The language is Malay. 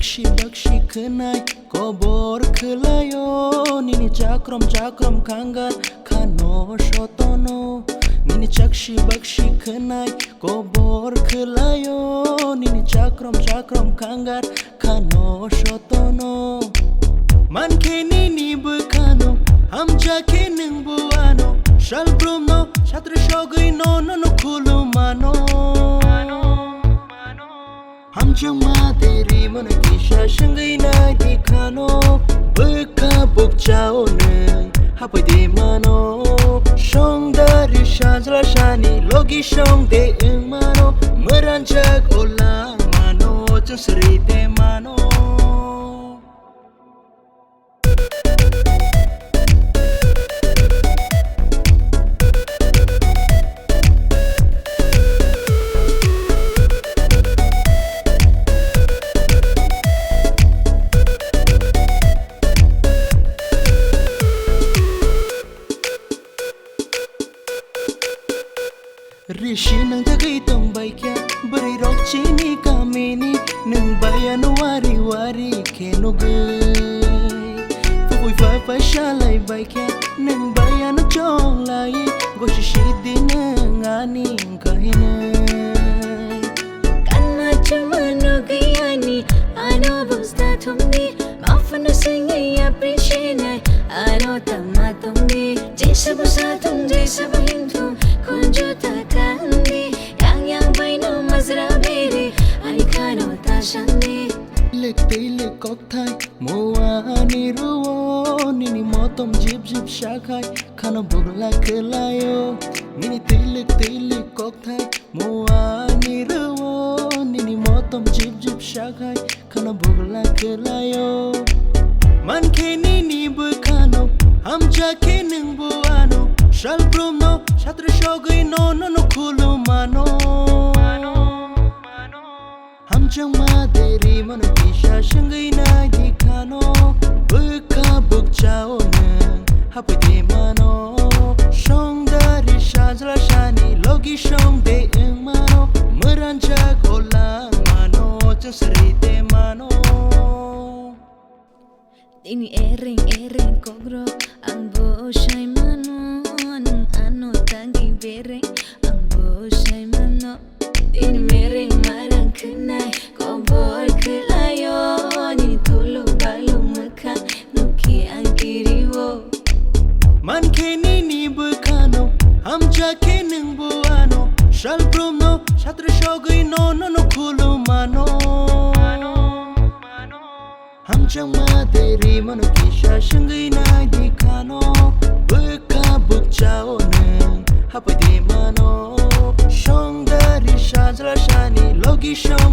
bakshi khnai kokborok khelayo nini chakram khangar khano shotono nini bakshi khnai kokborok khelayo nini chakram khangar khano shotono manke nini bukhano hamjake ning buano shal brumno chatra shogui no khulu mano Hamjakma teri mano kisha shangai na dikhano baka bukchao nang hapai de mano shong dari shajla shani logi shong de mano meranjak olang mano jasri de mano Rishi nang tagai tong bai kya bari rok chini kameni nang bayan wari keno gai Pupui fa shalai bai kya nang bayan chong lai goshi shidi nang ani kahina Kanna chamano gayani ano busta thumni mafana singi appreciate ano tamma tumni jesabu satum jesabu hindu kunju takandi yang baino mazra bere ani khano tashandi Lekte kok thai moa ni ruo nini motom jib shakai khana bogla khelayo nini tele kok thai moa ni ruo nini motom jib shakai khana bogla khelayo manke nini bukhano hamjake ning buano shal brumno chatra shogui no khulu mano Hamjakma teri mano kisha shangai na dikhano baka bukchao nang hapai de mano shong dari shajla shani logi shong de mano meranjak olang mano jasri de mano Dini ering kokborok ang boshai mano nang ano tangi bereng ang boshai mano Dini mereng marang khnai kokborok khelayo ni tulu balu mekha nuki angkiriwo manke nini bukhano hamjake ning buano shal brumno chatra shogui no khulu mano Hamjakma teri mano kisha shangai na dikhano baka bukchao nang hapai de mano shong dari shajla shani logi shong